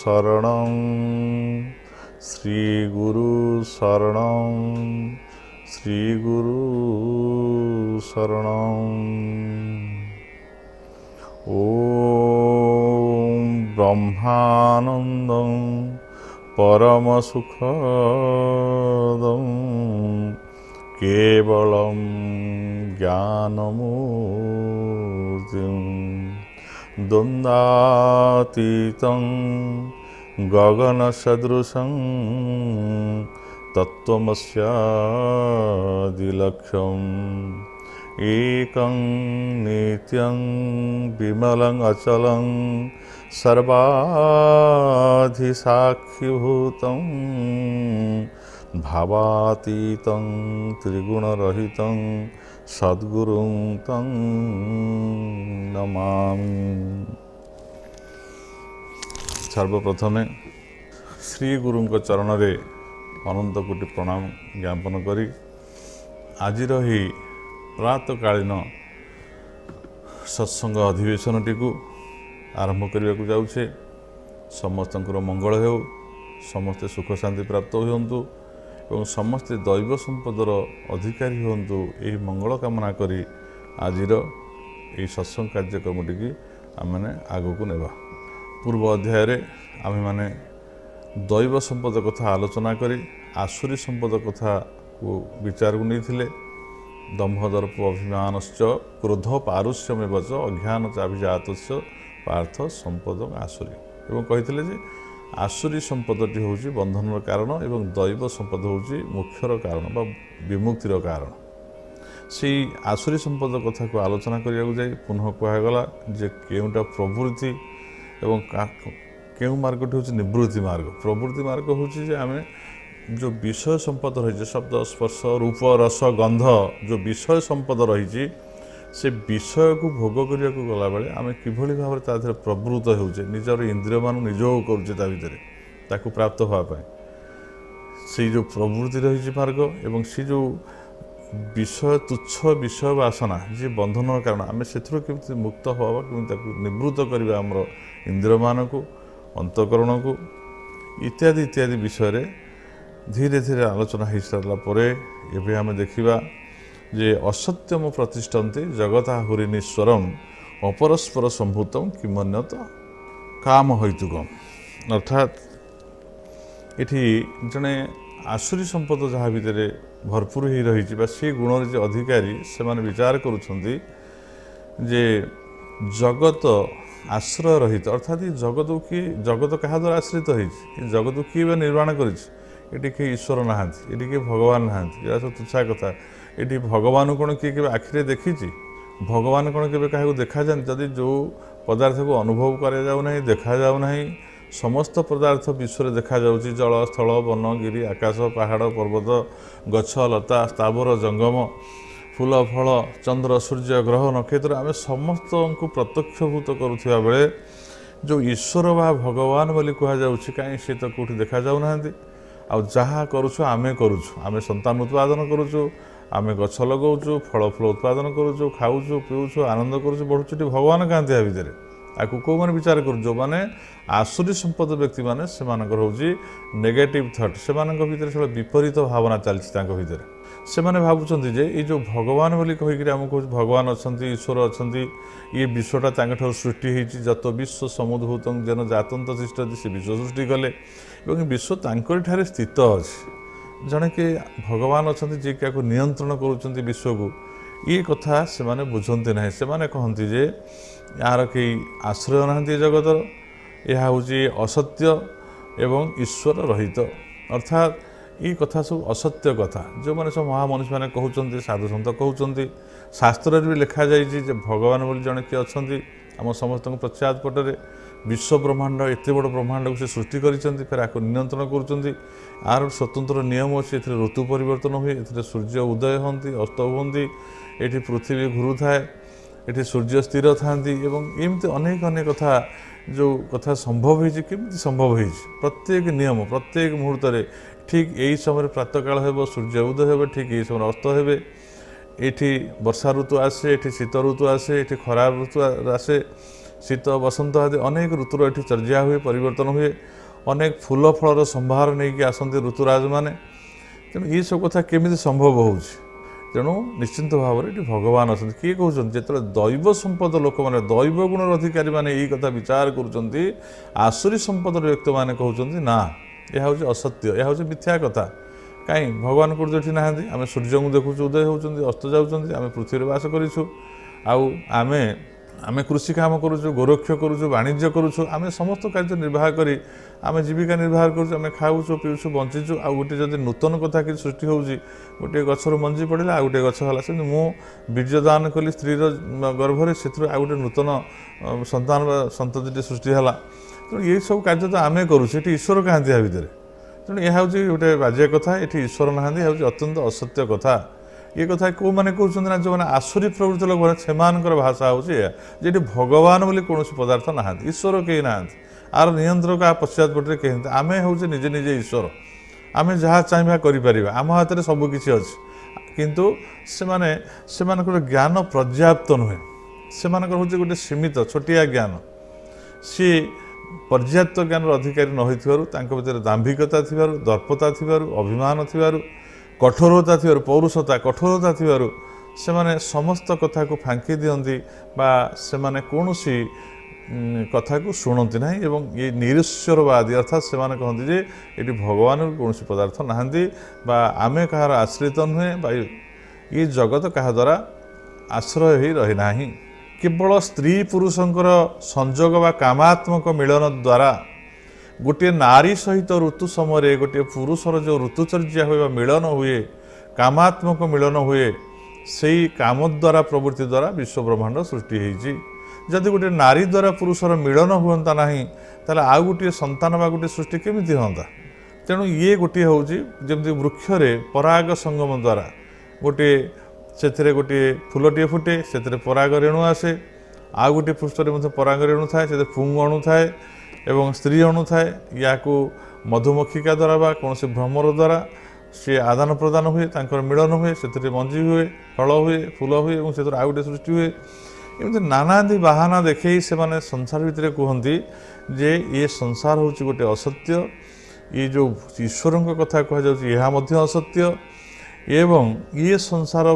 शरणं श्रीगुरु शरणं श्रीगुरु शरणं। ॐ ब्रह्मानन्दं परमसुखदं केवलं ज्ञानमूर्तिं द्वन्द्वातीतं गगनसदृशं तत्त्वमस्यादिलक्ष्यम् एकं नित्यं विमलं अचलं सर्वाधिसाक्षिभूतं भावातीतं त्रिगुणरहितं सद्गुरुं तं नमामि। सर्वप्रथमे श्री गुरुଙ୍କ चरणरे अनंत कोटि प्रणाम ज्ञापन करी आजिर ही प्रातकालीन सत्संग अधिवेशनटी को आरंभ करने को जाऊे। समस्तंकर मंगल हो, समस्ते सुख शांति प्राप्त होंतु एवं समस्ते दैव संपदर अधिकारी होंतु यही मंगल कामना करी आजिर यही सत्संग कार्यक्रमटी की आम मैंने आगू को नेबा। पूर्व अध्याय आम मैंने दैव संपद कथा आलोचना करी आसुरी संपद कथा को विचार को नहीं थिले। दम्भदर्प अभिमानश्च क्रोध पारुष्यमेव च अज्ञान चाभिजातस्य पार्थ संपद आसुरी एवं कही जे आसुरी संपदटी हूँ बंधनर कारण एवं दैव संपद हूँ मुख्यर कारण बा विमुक्तिर कारण। से आसुरी संपद कथा को आलोचना करने जाए पुनः कहगला जे केउटा प्रवृत्ति एवं केउ मार्गटी हूँ निवृत्ति मार्ग। प्रवृत्ति मार्ग हूँ जे आम जो विषय संपद रही शब्द स्पर्श रूप रस गंध जो विषय संपद रही से विषय को भोग करने को गला बेले आम किभली भाव ता प्रवृत्त होचे निजर इंद्रिय मान निजोग करुचे ता भितर ताकू प्राप्त होगापाई से जो प्रवृत्ति रही मार्ग एवं से जो विषय तुच्छ विषय वासना जी बंधन कारण आम से मुक्त हवा कि निवृत्त करवा आमर इंद्रिय मान को अंतकरण को इत्यादि इत्यादि विषय धीरे धीरे आलोचना हो सारा एवं आम देखा जे असत्यम प्रतिष्ठन्ते जगताहुरीनीश्वरम अपरस्पर संभूतम किमन्यत काम हेतुकम। अर्थात ये जड़े आसुरी संपद जहाँ भितर भरपूर हो रही से गुण जे अधिकारी से माने विचार करुछंती जे जगत आश्रय रहित अर्थात जगत की जगत क्या द्वारा आश्रित हो जगत किए निर्माण कर ईश्वर नहांती ये किए भगवान नहांती या सब तुच्छा कथा ये भगवान कौन किए के आखिरे देखी भगवान कौन के क्या देखा जाए जदि जो पदार्थ को अनुभव करा देखा जाऊना समस्त पदार्थ विश्व में देखा जाऊँ जल स्थल वन गिरी आकाश पहाड़ पर्वत गछ लता स्थावर जंगम फूल फल चंद्र सूर्य ग्रह नक्षत्र आम समस्त को प्रत्यक्षभूत करुवा बेले जो ईश्वर बा भगवान बोली कहुच्छे कहीं सी तो कौटी देखा जाऊना आ जहाँ करुछु आमे करुछु आमे संतान उत्पादन करुछु आमे गछ लगाऊँ फल फल उत्पादन करुछु खाऊछु पीऊछु आनंद करुछु बढ़ुछु भगवान क्या भितर आपको कौ मैंने विचार कर जो मैंने आसुरी संपद व्यक्ति मैंने से हूँ नेगेटिव थट से भीतर सब विपरीत भावना चलती भीतर से मैंने भावुं जे ये जो भगवान बोली कहीकि आम कह भगवान अच्छा ईश्वर अच्छा ये विश्वटा सृष्टि होती जत विश्व समुद्भूत जेन जातंत तिष्ठति से विश्व सृष्टि कले विश्व तांकरी स्थित अच्छे जड़े कि भगवान अच्छा जी क्या नियंत्रण करुँच विश्व को ये कथा से माने बुझंती ना से माने कहती जे यार कई आश्रय ना जगतर यह हूँ असत्य एवं ईश्वर रहित अर्थात ये कथा सब असत्य कथा जो मैंने सब महामनुष्य मैंने कहते साधु सन्त कहते शास्त्र भी लिखा जाइए भगवान बोली जड़े किए अच्छा आम समस्त पश्चात पटरे विश्व ब्रह्मांड एत बड़ ब्रह्मांड को सृष्टि कर फिर आपको नियंत्रण कर स्वतंत्र नियम अच्छे ऋतु परिवर्तन हुए सूर्य उदय होती अस्त होती ये पृथ्वी घुरु थाए ये सूर्य स्थिर था एमती अनेक अनेक कथा जो कथा संभव होती संभव हो प्रत्येक नियम प्रत्येक मुहूर्त ठीक यही समय प्रातःकाल हो सूर्य उदय हो ठीक यही समय अस्त हो ये वर्षा ऋतु आसे ये शीत ऋतु आसे ये खरा ऋतु आसे शीत बसंत आदि अनेक ऋतुर ये चर्या हुए परिवर्तन हुए अनेक फूल फलर संभार नहीं कि आसती ऋतुराज मैंने तेणु ये सब कथा केमी संभव हो तेणु निश्चिंत भाव में ये भगवान अच्छा किए कहते जो दैव संपद लोक मैंने दैव गुणर अधिकारी मैंने यही कथा विचार कर आसुरी संपद व्यक्ति मैंने कहते ना यह हूँ असत्य यह हूँ मिथ्या कथा कहीं भगवान कौट ये ना आम सूर्य को देखु उदय होती अस्त जाऊँच आम पृथ्वी बास करूँ आमे कृषि काम करूँ गोरक्ष करूँ वाणिज्य करूँ आम समस्त कार्य निर्वाह करी आम जीविका निर्वाह करूँ आम खाऊँ पीऊँ बंचीचु आ गोटे जब नूतन कथा कि सृष्टि होगी गोटे गचर मंजी पड़ा आ गोटे गछ है सेमती मु बीर्यदान कली स्त्री गर्भर से आ गोटे नूतन संतान संतति सृष्टि है तेणु ये सब कार्य तो आम करूँ ईश्वर क्या भितर तेणु यह हूँ गोटे बाजिया कथा ये ईश्वर ना हूँ अत्यंत असत्य कथा ये कथा कौ मैंने कहते ना जो मैंने आसुरी प्रवृत्ति लोक से भाषा हूँ जी भगवान बोली कौन पदार्थ ना ईश्वर कहीं ना आर नियंत्रक आ पश्चातपटे कहीं आम हूँ निजे निजे ईश्वर आम जहाँ चाहिए करें आम हाथ में सबकि अच्छे किंतु से ज्ञान पर्याप्त नुहे से हूँ गोटे सीमित छोटिया ज्ञान सी पर्याप्त ज्ञान अधिकारी न होते दाम्भिकता थी दर्पता थी अभिमान थी कठोरता थी पौरुषता कठोरता थी से समस्त कथा को फांकी दिखती से कौन सी कथा को शुणती ना एवं ये निरीश्वरवादी अर्थात से कहते जे ये भगवान कौन पदार्थ ना आमे कहार आश्रित नुहे ये जगत क्या द्वारा आश्रय ही रही ना केवल स्त्री पुरुषंकर संजोग व कामात्मक मिलन द्वारा गोटे नारी सहित ऋतु समय गोटे पुरुषर जो ऋतुचर्या हुए मिलन हुए कामात्मक मिलन हुए से काम द्वारा प्रवृत्ति द्वारा विश्व ब्रह्मांड सृष्टि होती जदि गोटे नारी द्वारा पुरुषर मिलन हुआ ना ताले आउ गोटे संतान बा गोटे सृष्टि केमिति होता तेणु ये गोटे हूँ जमी वृक्षरे पराग संगम द्वारा गोटे से गोटे फूलटे फुटे से पराग रेणु आसे आउ गोटे पृष्ठरे पराग रेणु थाए से पुंग अणु थाए एवं स्त्री अणु थाए या मधुमक्षिका द्वारा बा कौन से भ्रमर द्वारा सी आदान प्रदान हुए तांकर मिलन हुए से मंजी हुए फल हुए फूल हुए और से आउ गोटे सृष्टि हुए एमती नानादी बाहाना देखे से माने संसार भितर कहती जे ये संसार हूँ गोटे असत्य ये जो ईश्वर कथा कह असत्य एवं ये संसार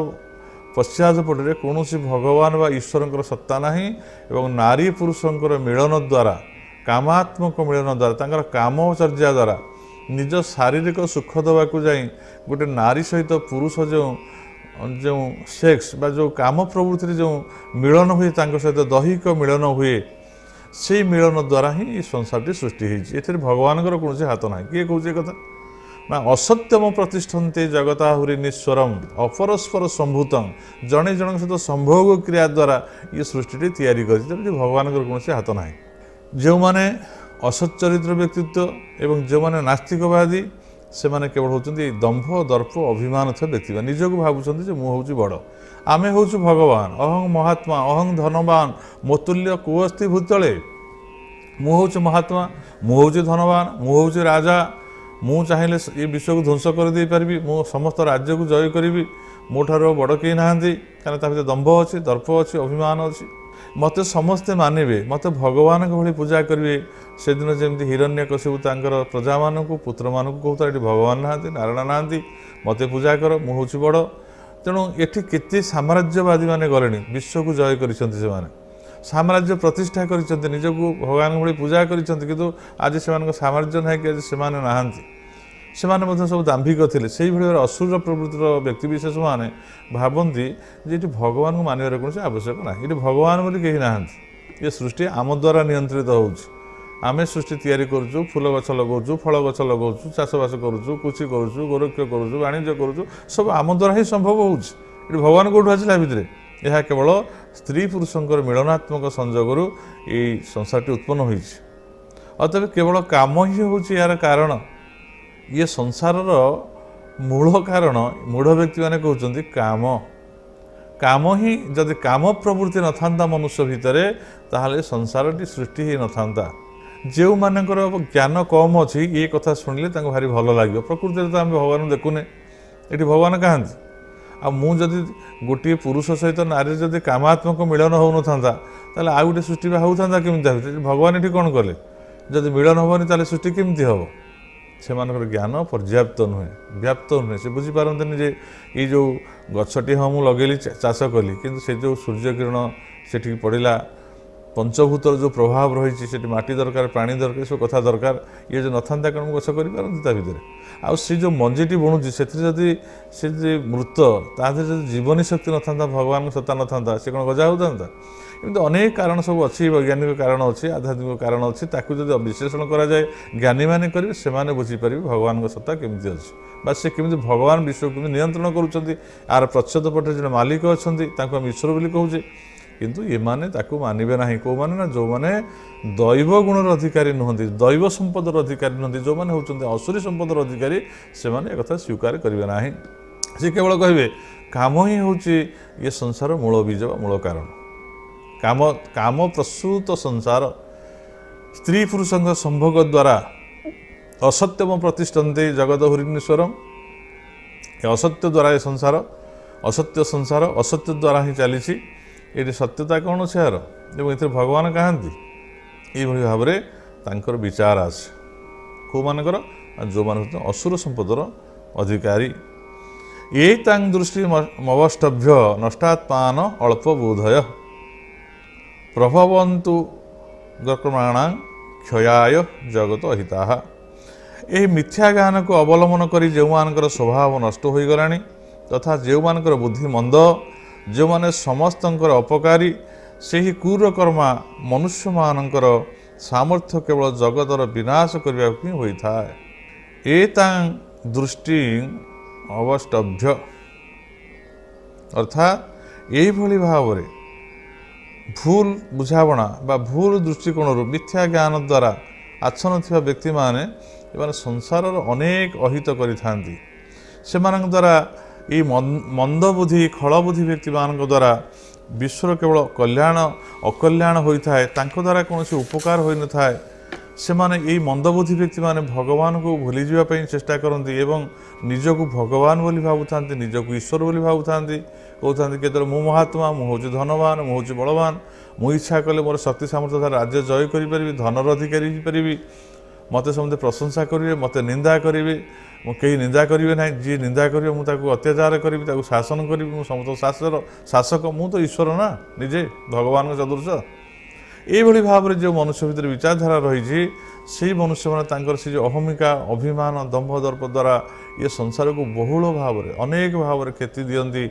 पश्चातपटे कौन भगवान व ईश्वर सत्ता ना एवं नारी पुरुषंकर मिलन द्वारा कामात्मक मिलन द्वारा कामचर्या द्वारा निज शारीरिक सुख देवाक जाए गोटे नारी सहित पुरुष जो जो सेक्स बा जो काम प्रवृत्ति जो मिलन हुए सहित दैहिक मिलन हुए से मिलन द्वारा ही ये संसार सृष्टि होती भगवान कौन हाथ ना किए कौचे कथा ना असत्यम प्रतिष्ठन्ते जगताहुरी निश्वरम अपरस्पर संभूतम जड़े जन सहित संभोग क्रिया द्वारा ये सृष्टि तैयारी कर भगवान कौन हाथ ना जो माने असच्चरित्र व्यक्तित्व एवं जो माने नास्तिकवादी से माने केवल होती दंभ दर्प अभिमान थे व्यक्ति निजक भावुं मुझे बड़ आमे हूँ भगवान अहं महात्मा अहं धनवान मोतुल्य कुअस्ति भूतले मुझे महात्मा मुझे धनवान मुझे राजा मु चाहिए ये विश्व को ध्वंस कर दे पारि मु समस्त राज्य को जय करी मोठार बड़ कहीं ना कहीं दंभ अच्छी दर्प अच्छी अभिमान अच्छी मत समस्ते मानवे मत भगवान भाई पूजा करेंगे से दिन जमी हिरण्यकशिपु प्रजा मान पुत्र मान कहता ये भगवान ना नारायण ना मत पूजा कर मुझे बड़ तेणु ये केते साम्राज्यवादी मैंने गले विश्व को जय कर साम्राज्य प्रतिष्ठा कर निजक भगवान भाई पूजा कर आज से साम्राज्य ना कि आज से ना सब दाम्भिक थे से भाई असुर प्रवृत्तिर व्यक्तिशेष मैंने भावती ये भगवान को मानवर कौन आवश्यक ना ये भगवान बोली कहीं ना ये सृष्टि आम द्वारा नियंत्रित हो आम सृष्टि तैयारी करूँ फूल गछ लगाऊँ फल गछ लगाऊँ चाषबास करूँ कृषि करूँ गोरक्ष करूँ वाणिज्य करूँ सब आम द्वारा ही संभव हो भगवान कौटू आसला भितर यह केवल स्त्री पुरुषंकर मिलनात्मक संजोग ये संसारटी उत्पन्न हो अतएव केवल काम ही हूँ यार कारण ये संसार मूल कारण मूढ़ व्यक्ति मैंने कहते काम काम ही जदि काम प्रवृत्ति न था मनुष्य भितर ताहले संसार सृष्टि ही न था जो मानकर ज्ञान कम अच्छी ये कथा शुणिले भारी भल लगे प्रकृति तो आम भगवान देखुने ये भगवान क्या आ मु जदि गोटे पुरुष सहित नारी जदि कामात्मक मिलन हो नथा ताले आ गोटे सृष्टि होता केमी भगवान ये कौन कले जदि मिलन हेनी ताले सृष्टि केमती हम से ज्ञान पर्याप्त नुहे व्याप्त नुहे से बुझीपारती जे ये जो गछटी हाँ मुझे लगेली चाष कली कि से जो सूर्य किरण से पड़ा पंचभूतर जो प्रभाव रही से माटी दरकार पानी दरकार सब कथा दरकार ये जो नथा कौन गछ कर भितर आउ जो मंजीटी बुणुची से मृत तादे जो जीवनी शक्ति नथा भगवान सत्ता नथा से कौन गजा होता एमती अनेक कारण सब अच्छी वैज्ञानिक कारण अच्छी आध्यात्मिक कारण अच्छी ताकू जो विश्लेषण कराए ज्ञानी मैंने करेंगे से बुझीपारे भगवान सत्ता केमती अच्छी बा से केमती भगवान विश्व के नियंत्रण करुँच यार प्रच्छद पटे जो मालिक अच्छा ईश्वर बोली कहे किंतु ये माने ताकू मानिबे नाही को माने ना जो माने दैव गुणर अधिकारी नुहंती दैव संपदर अधिकारी नुहंती जो माने होचंती असुरी संपदर अधिकारी से माने एक कथा स्वीकार करिवे नाही से केवल कहिबे काम ही होची ये संसार मूल बीज मूल कारण काम काम प्रसूत संसार स्त्री पुरुषंग संभोग द्वारा असत्यम प्रतिष्ठन्ते जगत हरिणीश्वरम असत्य द्वारा ये संसार असत्य द्वारा ही चली ये सत्यता कौन अच्छे यार ये भगवान कहती ये भाव में विचार आसे कौ मानकर जो मान असुर संपदर अधिकारी ये दृष्टि मवष्टभ्य नष्टात्मान अल्प बोधय प्रभवन्तु गक्रमाण क्षयाय जगत अहिता यही मिथ्या ज्ञान को अवलंबन कर जो मानकर स्वभाव नष्ट हो गला तथा जो मानकर बुद्धि मंद जो माने समस्तंकर अपकारी से ही कुरकर्मा मनुष्य मानकर सामर्थ्य केवल जगतर विनाश करने ही होता है एतां दृष्टि अवष्टभ्य अर्थात यही भली भाव में भूल बुझावणा बा भूल दृष्टिकोण मिथ्या ज्ञान द्वारा आच्छन्न थिबा व्यक्ति माने संसार अनेक अहित करिथांती से द्वारा ये मंदबुद्धि खलबुद्धि व्यक्ति मान द्वारा विश्वर केवल कल्याण अकल्याण होता है द्वारा कौन उपकार हो न था से माने यही मंदबुद्धि व्यक्ति माने भगवान को भूली जावाई चेष्टा करती एवं निजक भगवान बोली भावुता निजक ईश्वर बोली भावुता कहते केतल मु महात्मा मुझे धनवान मुझे बलवान मु इच्छा कले मोर शक्ति सामर्थ्य राज्य जय करी धनर अधिकारी हो मत समझे प्रशंसा करेंगे मत निंदा करेंगे कहीं निंदा करेंगे ना जी निंदा करेंगे मुझे अत्याचार करी शासन करी समस्त शासक मु तो ईश्वर ना निजे भगवान सदृश ये भाव में जो मनुष्य भर विचारधारा रही से मनुष्य मैंने से जो अहमिका अभिमान दंभ दर्प द्वारा ये संसार को बहुल भाव में अनेक भाव में क्षति दियंती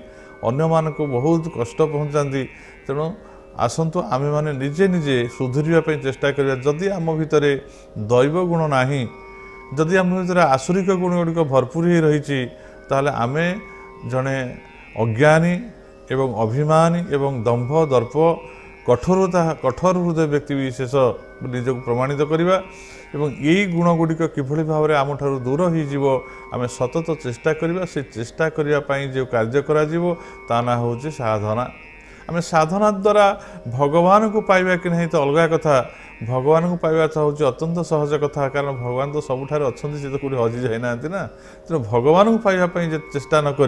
अन्य मान को बहुत कष्ट पहुँचाती तेणु आसतु आमे माने निजे निजे सुधरिया चेष्टा करिया जदि आम भितर दैव गुण नाही जदि आम भितर आसुरिक गुण गुड़िक भरपूर ही रही ताहले आमे जड़े अज्ञानी एवं अभिमानी एवं दंभ दर्प कठोर हृदय व्यक्ति विशेष निजक प्रमाणित करवा एवं यही गुण गुड़िक किभली भाव में आम ठारू दूर हो आम सतत चेष्टा करवा से चेष्टा करने जो कार्य ता ना हूँ साधना आम साधना द्वारा भगवान को पाइबा कि नहीं तो अलग कथा भगवान को पाइबा तो हूँ अत्यंत सहज कथा कारण भगवान तो सबुठार अच्छा सी तो कौटी हजि जाना ना तेणु भगवान को पाइबा चेष्टा नक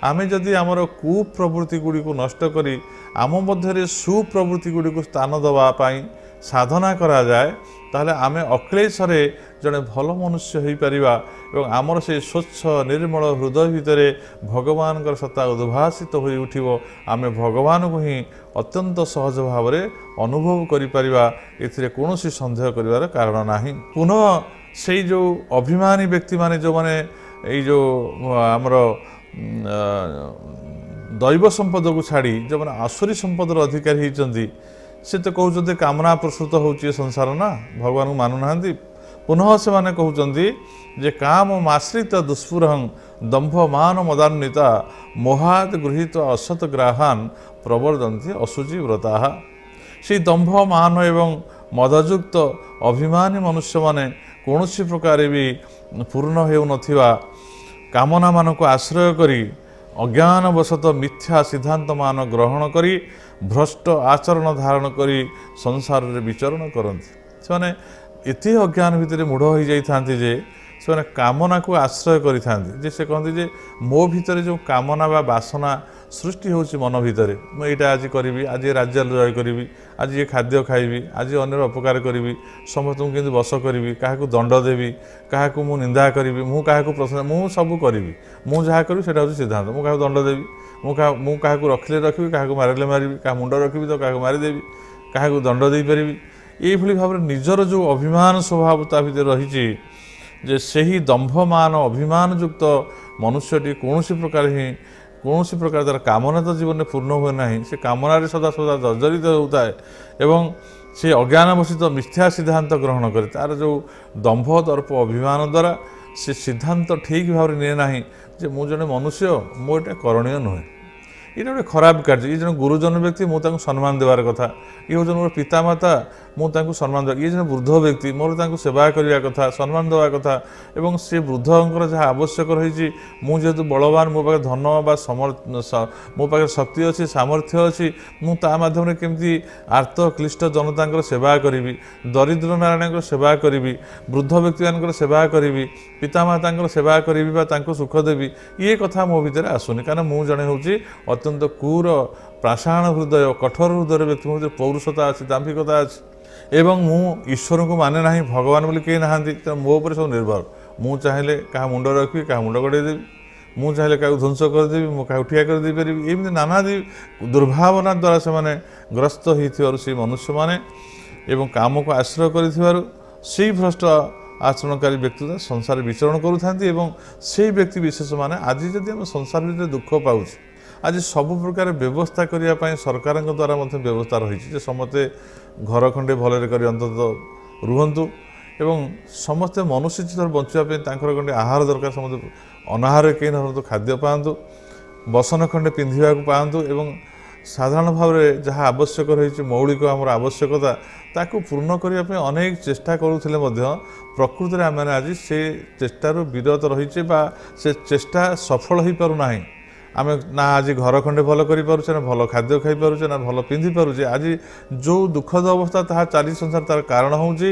आम जदि आमर कुप्रवृत्ति गुड़ी को नष्ट करी आम मध्य सुप्रवृत्ति गुड़ी को स्थान दवापाई साधना करा जाए ताहले आमे अक्लेशरे जड़े भल मनुष्य हो पारिबा एवं आमर से स्वच्छ निर्मल हृदय भितर भगवान सत्ता उद्भासित हो उठिबो आमे भगवान को ही अत्यंत सहज भाव में अनुभव करिपारिबा एथिरे कोनोसी संदेह करिवार कारण नाही। पुनः से जो अभिमानी व्यक्ति माने जो माने ये जो आमर दैव संपद को छाड़ी जो माने आसुरी संपदर अधिकारी होती से तो कहते कामना प्रसूत होची संसार ना भगवान को मानु ना पुनः से माने कहते जे काम आश्रित दुष्पुरहं दंभ मान मदान्विता मोहाद गृहीत असत ग्राहान प्रवर्धन्ति असुचि व्रता से दंभ मान एवं मदयुक्त अभिमानी मनुष्य माने कौन प्रकार भी पूर्ण हो नथिबा कामना मान को आश्रय करी अज्ञानवशत मिथ्या सिद्धांत मान ग्रहण करी भ्रष्ट आचरण धारण करी संसार रे विचरण करती से एति अज्ञान भितर मूढ़ हो जाती जे ସେମାନେ କାମନାକୁ ଆଶ୍ରୟ କରିଥାନ୍ତି ଯେ ସେ କହନ୍ତି ଯେ ମୋ ଭିତରେ ଯେଉଁ କାମନା ବା ବାସନା ସୃଷ୍ଟି ହେଉଛି ମନ ଭିତରେ, ମୁଁ ଏଇଟା ଆଜି କରିବି, ଆଜି ଏ ରାଜ୍ୟ ଜୟ କରିବି, ଆଜି ଏ ଖାଦ୍ୟ ଖାଇବି, ଆଜି ଅନ୍ୟର ଅପକାର କରିବି, ସମସ୍ତଙ୍କୁ କେମିତି ବଶ କରିବି, କାହାକୁ ଦଣ୍ଡ ଦେବି, କାହାକୁ ମୁଁ ନିନ୍ଦା କରିବି, ମୁଁ କାହାକୁ ପ୍ରଶଂସା, ମୁଁ ସବୁ କରିବି, ମୁଁ ଯାହା କରିବି ସେଇଟା ହେଉଛି ସିଦ୍ଧାନ୍ତ। ମୁଁ କାହାକୁ ଦଣ୍ଡ ଦେବି, ମୁଁ କାହାକୁ ରଖିଲେ ରଖିବି, କାହାକୁ ମାରିଲେ ମାରିବି, କାହା ମୁଣ୍ଡ ରଖିବି ତ କାହାକୁ ମାରିଦେବି, କାହାକୁ ଦଣ୍ଡ ଦେଇପାରିବି। ଏଇଭଳି ଭାବରେ ନିଜର ଯେଉଁ ଅଭିମାନ ସ୍ୱଭାବ ତା ଭିତରେ ରହିଛି, ଯେ ସେହି ଦମ୍ଭମାନ ଅଭିମାନଯୁକ୍ତ ମନୁଷ୍ୟଟି କୌଣସି ପ୍ରକାର ତାର କାମନା ତ ଜୀବନରେ ପୂର୍ଣ୍ଣ ହୁଏ ନାହିଁ। ସେ କାମନାରେ ସଦାସଦା ଜର୍ଜରିତ ହେଉଥାଏ ଏବଂ ସେ ଅଜ୍ଞାନବଶିତ ମିଥ୍ୟା ସିଦ୍ଧାନ୍ତ ଗ୍ରହଣ କରେ। ତାର ଯେଉଁ ଦମ୍ଭ ଦର୍ପ ଅଭିମାନ ଦ୍ୱାରା ସେ ସିଦ୍ଧାନ୍ତ ଠିକ୍ ଭାବରେ ନିଏ ନାହିଁ ଯେ ମୁଁ ଜଣେ ମନୁଷ୍ୟ, ମୋ ଏଇଟା କରଣୀୟ ନୁହେଁ, ଏଇଟା ଗୋଟେ ଖରାପ କାର୍ଯ୍ୟ। ଇଏ ଜଣେ ଗୁରୁଜନ ବ୍ୟକ୍ତି, ମୁଁ ତାଙ୍କୁ ସମ୍ମାନ ଦେବାର କଥା। ଇଏ ହେଉଛନ୍ତି ମୋର ପିତାମାତା, ମୁଁ ତାଙ୍କୁ ସମ୍ମାନ ଦେବା। ଇଏ ଜଣେ ବୃଦ୍ଧ ବ୍ୟକ୍ତି, ମୋର ତାଙ୍କୁ ସେବା କରିବା କଥା, ସମ୍ମାନ ଦେବା କଥା। ଏବଂ ସେ ବୃଦ୍ଧଙ୍କର ଯାହା ଆବଶ୍ୟକ ରହିଛି, ମୁଁ ଯେହେତୁ ବଳବାନ, ମୋ ପାଖରେ ଧନ ବା ମୋ ପାଖରେ ଶକ୍ତି ଅଛି, ସାମର୍ଥ୍ୟ ଅଛି, ମୁଁ ତା ମାଧ୍ୟମରେ କେମିତି ଆର୍ତ କ୍ଲିଷ୍ଟ ଜନତାଙ୍କର ସେବା କରିବି, ଦରିଦ୍ର ନାରାୟଣଙ୍କର ସେବା କରିବି, ବୃଦ୍ଧ ବ୍ୟକ୍ତିମାନଙ୍କର ସେବା କରିବି, ପିତାମାତାଙ୍କର ସେବା କରିବି ବା ତାଙ୍କୁ ସୁଖ ଦେବି, ଇଏ କଥା ମୋ ଭିତରେ ଆସୁନି। କାରଣ ମୁଁ ଜଣେ ହେଉଛି ଅତ୍ୟନ୍ତ କ୍ରୁର, ପାଷାଣ ହୃଦୟ, କଠୋର ହୃଦୟର ବ୍ୟକ୍ତି। ମୋ ଭିତରେ ପୌରୁଷତା ଅଛି, ଦାମ୍ଭିକତା ଅଛି ଏବଂ ମୁଁ ଈଶ୍ୱରଙ୍କୁ ମାନେ ନାହିଁ, ଭଗବାନ ବୋଲି କେହି ନାହାନ୍ତି। ତେଣୁ ମୋ ଉପରେ ସବୁ ନିର୍ଭର। ମୁଁ ଚାହିଁଲେ କାହା ମୁଣ୍ଡ ରଖିବି, କାହା ମୁଣ୍ଡ ଗଡ଼େଇ ଦେବି, ମୁଁ ଚାହିଁଲେ କାହାକୁ ଧ୍ୱଂସ କରିଦେବି, ମୁଁ କାହାକୁ ଠିଆ କରିଦେଇପାରିବି। ଏମିତି ନାନାଦି ଦୁର୍ଭାବନା ଦ୍ୱାରା ସେମାନେ ଗ୍ରସ୍ତ ହୋଇଥିବାରୁ ସେଇ ମନୁଷ୍ୟମାନେ ଏବଂ କାମକୁ ଆଶ୍ରୟ କରିଥିବାରୁ ସେଇ ଭ୍ରଷ୍ଟ ଆଚରଣକାରୀ ବ୍ୟକ୍ତି ସଂସାରରେ ବିଚରଣ କରୁଥାନ୍ତି। ଏବଂ ସେଇ ବ୍ୟକ୍ତି ବିଶେଷମାନେ ଆଜି ଯଦି ଆମେ ସଂସାର ଭିତରେ ଦୁଃଖ ପାଉଛୁ, ଆଜି ସବୁ ପ୍ରକାର ବ୍ୟବସ୍ଥା କରିବା ପାଇଁ ସରକାରଙ୍କ ଦ୍ୱାରା ମଧ୍ୟ ବ୍ୟବସ୍ଥା ରହିଛି ଯେ ସମସ୍ତେ ଘର ଖଣ୍ଡେ ଭଲରେ କରି ଅନ୍ତତଃ ରୁହନ୍ତୁ ଏବଂ ସମସ୍ତେ ମନୁଷ୍ୟ ଜୀବନ ବଞ୍ଚିବା ପାଇଁ ତାଙ୍କର ଖଣ୍ଡେ ଆହାର ଦରକାର, ସମସ୍ତେ ଅନାହାରରେ କେହି ନରନ୍ତୁ, ଖାଦ୍ୟ ପାଆନ୍ତୁ, ବସନ ଖଣ୍ଡେ ପିନ୍ଧିବାକୁ ପାଆନ୍ତୁ ଏବଂ ସାଧାରଣ ଭାବରେ ଯାହା ଆବଶ୍ୟକ ରହିଛି ମୌଳିକ ଆମର ଆବଶ୍ୟକତା ତାକୁ ପୂର୍ଣ୍ଣ କରିବା ପାଇଁ ଅନେକ ଚେଷ୍ଟା କରୁଥିଲେ ମଧ୍ୟ ପ୍ରକୃତରେ ଆମେମାନେ ଆଜି ସେ ଚେଷ୍ଟାରୁ ବିରତ ରହିଛେ ବା ସେ ଚେଷ୍ଟା ସଫଳ ହୋଇପାରୁନାହିଁ। ଆମେ ନା ଆଜି ଘର ଖଣ୍ଡେ ଭଲ କରିପାରୁଛେ, ନା ଭଲ ଖାଦ୍ୟ ଖାଇପାରୁଛେ, ନା ଭଲ ପିନ୍ଧିପାରୁଛେ। ଆଜି ଯେଉଁ ଦୁଃଖଦ ଅବସ୍ଥା ତାହା ଚାଲି ସଂସାର, ତାର କାରଣ ହେଉଛି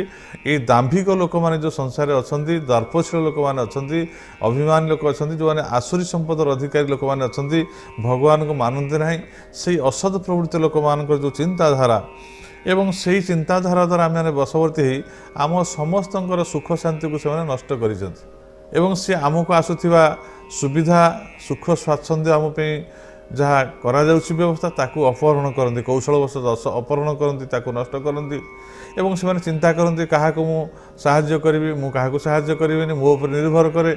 ଏଇ ଦାମ୍ଭିକ ଲୋକମାନେ ଯେଉଁ ସଂସାରରେ ଅଛନ୍ତି, ଦର୍ପଶୀଳ ଲୋକମାନେ ଅଛନ୍ତି, ଅଭିମାନୀ ଲୋକ ଅଛନ୍ତି, ଯେଉଁମାନେ ଆସୁରୀ ସମ୍ପଦର ଅଧିକାରୀ ଲୋକମାନେ ଅଛନ୍ତି, ଭଗବାନଙ୍କୁ ମାନନ୍ତି ନାହିଁ, ସେଇ ଅସତ ପ୍ରବୃତ୍ତି ଲୋକମାନଙ୍କର ଯେଉଁ ଚିନ୍ତାଧାରା ଏବଂ ସେହି ଚିନ୍ତାଧାରା ଦ୍ୱାରା ଆମେମାନେ ବଶବର୍ତ୍ତୀ ହୋଇ ଆମ ସମସ୍ତଙ୍କର ସୁଖ ଶାନ୍ତିକୁ ସେମାନେ ନଷ୍ଟ କରିଛନ୍ତି ଏବଂ ସେ ଆମକୁ ଆସୁଥିବା ସୁବିଧା ସୁଖ ସ୍ୱାଚ୍ଛନ୍ଦ୍ୟ ଆମ ପାଇଁ ଯାହା କରାଯାଉଛି ବ୍ୟବସ୍ଥା ତାକୁ ଅପହରଣ କରନ୍ତି, କୌଶଳବଶତଃ ଅପହରଣ କରନ୍ତି, ତାକୁ ନଷ୍ଟ କରନ୍ତି ଏବଂ ସେମାନେ ଚିନ୍ତା କରନ୍ତି କାହାକୁ ମୁଁ ସାହାଯ୍ୟ କରିବି, ମୁଁ କାହାକୁ ସାହାଯ୍ୟ କରିବିନି, ମୋ ଉପରେ ନିର୍ଭର କରେ।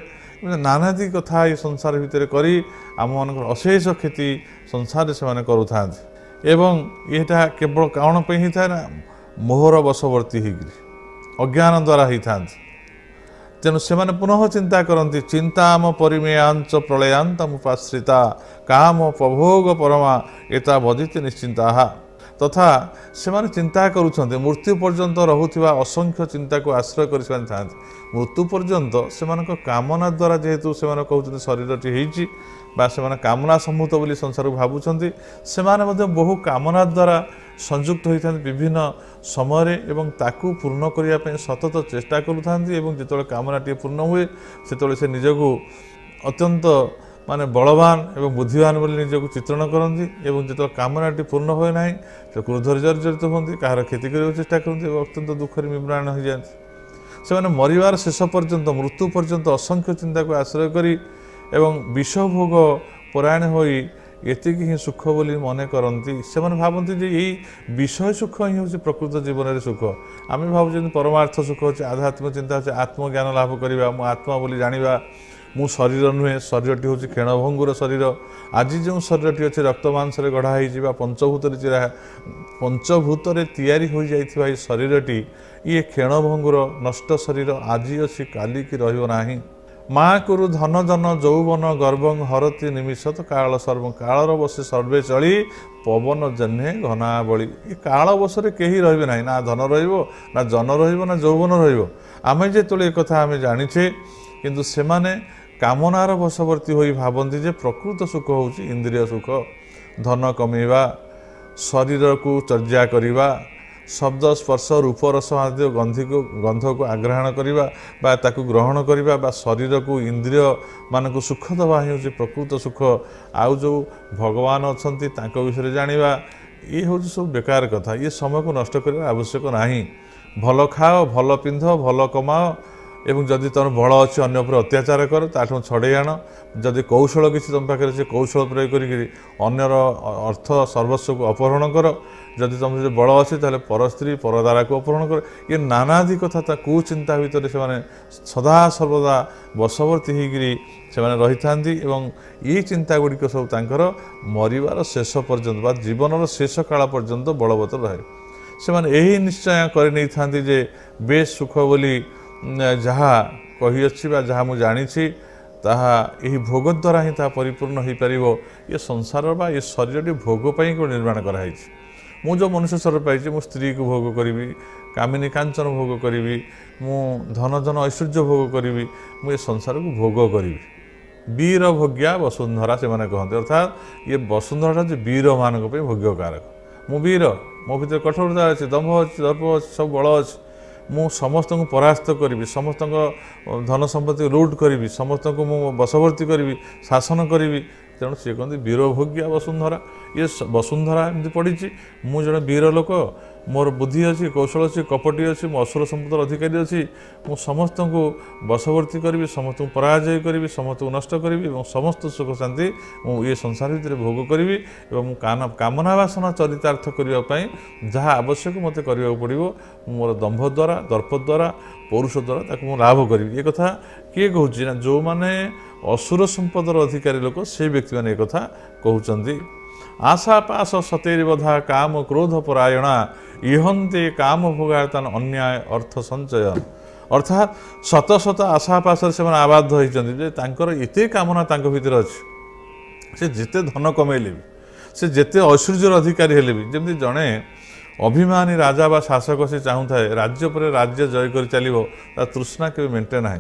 ନାନାଦି କଥା ଏ ସଂସାର ଭିତରେ କରି ଆମମାନଙ୍କର ଅଶେଷ କ୍ଷତି ସଂସାରରେ ସେମାନେ କରୁଥାନ୍ତି ଏବଂ ଏଇଟା କେବଳ କ'ଣ ପାଇଁ ହେଇଥାଏ ନା ମୋହର ବଶବର୍ତ୍ତୀ ହେଇକରି ଅଜ୍ଞାନ ଦ୍ୱାରା ହେଇଥାନ୍ତି। ତେଣୁ ସେମାନେ ପୁନଃ ଚିନ୍ତା କରନ୍ତି ଚିନ୍ତାମ ପରିମେୟାଞ୍ଚ ପ୍ରଳୟାନ୍ତମୁପାଶ୍ରିତା କାମ ଉପଭୋଗ ପରମା ଏତା ବଦିତି ନିଶ୍ଚିନ୍ତା। ତଥା ସେମାନେ ଚିନ୍ତା କରୁଛନ୍ତି ମୃତ୍ୟୁ ପର୍ଯ୍ୟନ୍ତ ରହୁଥିବା ଅସଂଖ୍ୟ ଚିନ୍ତାକୁ ଆଶ୍ରୟ କରି ସେମାନେ ଥାନ୍ତି। ମୃତ୍ୟୁ ପର୍ଯ୍ୟନ୍ତ ସେମାନଙ୍କ କାମନା ଦ୍ୱାରା ଯେହେତୁ ସେମାନେ କହୁଛନ୍ତି ଶରୀରଟି ହେଇଛି ବା ସେମାନେ କାମନା ସମ୍ଭୂତ ବୋଲି ସଂସାରକୁ ଭାବୁଛନ୍ତି, ସେମାନେ ମଧ୍ୟ ବହୁ କାମନା ଦ୍ୱାରା ସଂଯୁକ୍ତ ହୋଇଥାନ୍ତି ବିଭିନ୍ନ ସମୟରେ ଏବଂ ତାକୁ ପୂର୍ଣ୍ଣ କରିବା ପାଇଁ ସତତ ଚେଷ୍ଟା କରୁଥାନ୍ତି ଏବଂ ଯେତେବେଳେ କାମନାଟିଏ ପୂର୍ଣ୍ଣ ହୁଏ ସେତେବେଳେ ସେ ନିଜକୁ ଅତ୍ୟନ୍ତ ବଳବାନ ଏବଂ ବୁଦ୍ଧିମାନ ବୋଲି ନିଜକୁ ଚିତ୍ରଣ କରନ୍ତି ଏବଂ ଯେତେବେଳେ କାମନାଟି ପୂର୍ଣ୍ଣ ହୁଏ ନାହିଁ ସେ କ୍ରୋଧରେ ଜର୍ଜରିତ ହୁଅନ୍ତି, କାହାର କ୍ଷତି କରିବାକୁ ଚେଷ୍ଟା କରନ୍ତି ଏବଂ ଅତ୍ୟନ୍ତ ଦୁଃଖରେ ବିଭ୍ରାଣ ହୋଇଯାଆନ୍ତି। ସେମାନେ ମରିବାର ଶେଷ ପର୍ଯ୍ୟନ୍ତ ମୃତ୍ୟୁ ପର୍ଯ୍ୟନ୍ତ ଅସଂଖ୍ୟ ଚିନ୍ତାକୁ ଆଶ୍ରୟ କରି ଏବଂ ବିଷଭୋଗ ପରାୟଣ ହୋଇ ଏତିକି ହିଁ ସୁଖ ବୋଲି ମନେ କରନ୍ତି। ସେମାନେ ଭାବନ୍ତି ଯେ ଏଇ ବିଷୟ ସୁଖ ହିଁ ହେଉଛି ପ୍ରକୃତ ଜୀବନରେ ସୁଖ। ଆମେ ଭାବୁଛନ୍ତି ପରମାର୍ଥ ସୁଖ ହେଉଛି ଆଧ୍ୟାତ୍ମିକ ଚିନ୍ତା ହେଉଛି ଆତ୍ମଜ୍ଞାନ ଲାଭ କରିବା, ମୁଁ ଆତ୍ମା ବୋଲି ଜାଣିବା, ମୁଁ ଶରୀର ନୁହେଁ, ଶରୀରଟି ହେଉଛି କ୍ଷଣଭଙ୍ଗୁର ଶରୀର। ଆଜି ଯେଉଁ ଶରୀରଟି ଅଛି ରକ୍ତ ମାଂସରେ ଗଢ଼ା ହେଇଯିବା ପଞ୍ଚଭୂତରେ ତିଆରି ହୋଇଯାଇଥିବା ଏହି ଶରୀରଟି ଇଏ କ୍ଷଣଭଙ୍ଗୁର ନଷ୍ଟ ଶରୀର, ଆଜି ଅଛି କାଲିକି ରହିବ ନାହିଁ। ମା କୁରୁ ଧନ ଜନ ଯୌବନ ଗର୍ବଂ ହରତି ନିମିଷତ କାଳ ସର୍ବ କାଳର ବସେ ସର୍ବେ ଚଳି ପବନ ଜହ୍ନେ ଘନାବଳି। ଏ କାଳ ବସରେ କେହି ରହିବେ ନାହିଁ, ନା ଧନ ରହିବ, ନା ଜନ ରହିବ, ନା ଯୌବନ ରହିବ। ଆମେ ଯେତେବେଳେ ଏ କଥା ଆମେ ଜାଣିଛେ, କିନ୍ତୁ ସେମାନେ କାମନାର ବଶବର୍ତ୍ତୀ ହୋଇ ଭାବନ୍ତି ଯେ ପ୍ରକୃତ ସୁଖ ହେଉଛି ଇନ୍ଦ୍ରିୟ ସୁଖ, ଧନ କମେଇବା, ଶରୀରକୁ ଚର୍ଯ୍ୟା କରିବା, शब्द स्पर्श रूप रस आदि गंध को आग्रहण करवा बा ताकू ग्रहण करवा बा शरीर को इंद्रिय मानक सुख दवा ही हूँ प्रकृत सुख आउ जो भगवान अच्छा विषय जाना ये हूँ सब बेकार कथा ये समय को नष्ट करने आवश्यक ना भल खाओ भल पिंध भल कमाओ एवं जदि तुम बल अच्छी अन्य पर अत्याचार कर ताठू छड़े आण जदि कौशल किसी तुम पाखे से कौशल प्रयोग कर अन्यर अर्थ सर्वस्व को अपहरण कर जदि तुम जो बल अच्छे पर स्त्री पर द्वारा को अपहरण कर ये नानादि कथा कुचिंता भितर से सदा सर्वदा बशवर्ती होकर रही था ये चिंता गुड़िक सब तांकर मरिबार शेष पर्यंत बा जीवन शेष काल पर्यंत बलवत्तर रहे से यही निश्चय कर नहीं था जे बेश सुख बोली जहाँ कही अच्छी जहाँ मुझे जानी ताहा यही भोग द्वारा ही परिपूर्ण हो पार ये संसार बा ये शरीर भोगपाई को निर्माण कराई मु जो मनुष्य शरीर पाई मु स्त्री को भोग करी कामिनी कांचन भोग करी मु धन धन ऐश्वर्य भोग करी मु ये संसार को भोग करी वीर भोग्या वसुंधरा से मैंने कहते अर्थात ये वसुंधरा जो वीर मान भोग्य कारक मु वीर मो भर कठोरता अच्छे दम्भ अच्छे दर्प अच्छे सब बल अच्छे मु समस्त को परास्त करी समस्त धन संपत्ति लुट करी समस्त को मु बशवर्ती करी शासन करी तेणु सी कहते वीरभोग्या वसुंधरा ये वसुंधरा एमती पड़ी मु जड़े वीर लोक मोर बुद्धि अच्छी कौशल अच्छी कपटी अच्छी मो असुर संपत्तर अधिकारी अच्छी मु समस्त को बशवर्ती करी समस्त को पराजय करी समस्त को नष्ट करी समस्त सुख शांति मु ये संसार भितर भोग करी कामना वासना चरितार्थ करने जहाँ आवश्यक मत करने पड़ो मोर दंभ द्वारा दर्प द्वारा पौरुष द्वारा ताकू लाभ करी ये कथा किए कहूँ ना जो मैंने असुर संपदर अधिकारी लोक से व्यक्ति मैंने एक कहते आशा पाश सतेर बधा काम क्रोध परायणा इहंते काम भोगायतन अन्याय अर्थ संचयन अर्थात शत शत आशा पाश से आबाद होती एत कामना भीतर अच्छे से जिते धन कमेले भी से जिते ऐश्वर्यर अधिकारी हेले भी जमी जड़े अभिमानी राजा बा शासक से चाहूँ राज्य पर राज्य जय कर चलो तृष्णा के मेटे ना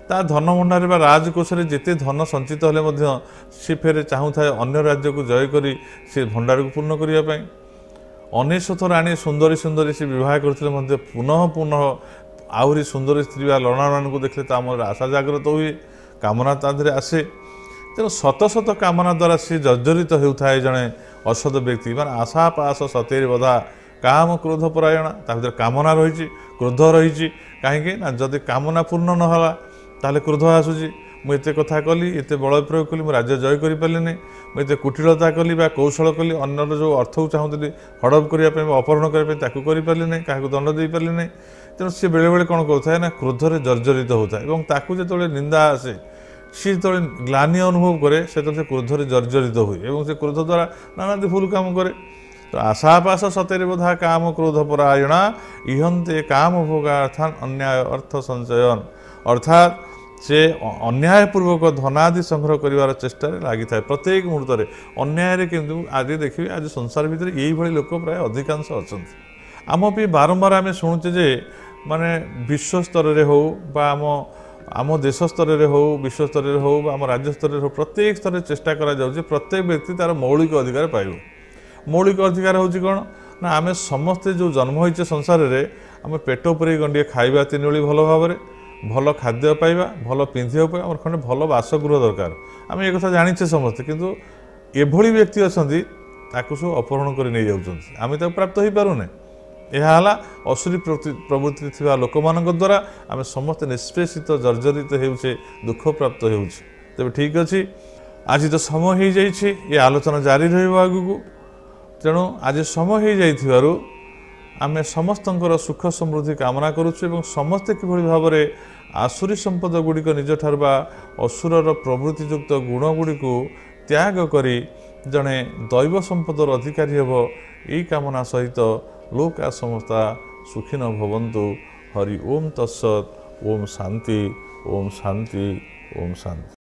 ता धन भंडार बा राजकोष में जिते धन संचित हेले सी फेर चाहूँ अन्य राज्य को जय करी से भंडार को पूर्ण करने अनेशत राणी सुंदरी सुंदरी से बह करते पुनः पुनः आहरी सुंदरी स्त्री लड़ा मान को देखले तामर आशा जागृत हुए कामना ताधे आसे तेणु शत शत कामना द्वारा सी जर्जरित होता है जड़े असद व्यक्ति मान आशा पाश सतेर बधा काम क्रोध परायणा भर कामना रही क्रोध रही कहीं ना जदि कामना पूर्ण नहला ताले क्रोध आसूँ मुझे कथा कली एत बल प्रयोग कली मुझे राज्य जय कर पारे मुझे कुटिलता कली कौशल कली अन्य जो अर्थ को चाहूँगी हड़प करने अपहरण करने क्या दंड दे पारे नहीं तेणु सी बेले बेले कौन करूँ ना क्रोधरे जर्जरित होता है जो निंदा आसे सी जो ग्लानि अनुभव करे से क्रोधरे जर्जरित हुए से क्रोध द्वारा नाना भूल काम करे तो आशा पाश सतेर बधा काम क्रोध परायणा इहंते काम भोगार्थान अन्याय अर्थ संचयन अर्थात से अन्यायपूर्वक धनादि संग्रह कर चेष्टा लगी था प्रत्येक मुहूर्त अन्याय किंतु आज देखिए आज संसार भितर यही भाई लोक प्राय अधिकांश अच्छा आम भी बारंबार आम शुणुचे जे माने विश्व स्तर में हो आम देश स्तर में हो विश्व स्तर में हो आम राज्य स्तर में हो प्रत्येक स्तर चेष्टा करा प्रत्येक व्यक्ति तार मौलिक अधिकार पाइब मौलिक अधिकार हूँ कौन ना आम समस्ते जो जन्म होइछे संसार में आम पेट पूरे गंडे खाइबा तीन ओली भल भाव भल खाद्य पाइबा भल पिंधिया आम खंडे भल बासगृह दरकार आम ये कथा जाचे समस्ते किंतु एभली व्यक्ति अच्छा सब अपहरण कर नहीं जाऊँच आम प्राप्त हो पारुने यह असुरी प्रवृत्ति थी लोक मान द्वारा आम समस्त निष्पेषित जर्जरित होचे दुख प्राप्त हो तेज ठीक अच्छे आज तो समय हो जाइए ये आलोचना जारी रगू तेणु आज समय हो जाइथिबारु आमे समस्तंकर सुख समृद्धि कामना करुछु समस्ते किभଳି भाबरे आसुरी संपद गुड़िक निज ठार असुरर प्रवृत्तियुक्त गुण गुड़िक त्याग करी जड़े दैव संपदर अधिकारी हेब यही कामना सहित लोका समस्ता सुखिन भवन्तु। हरि ओम तत्सत्। ओम शांति ओम शांति ओम शांति।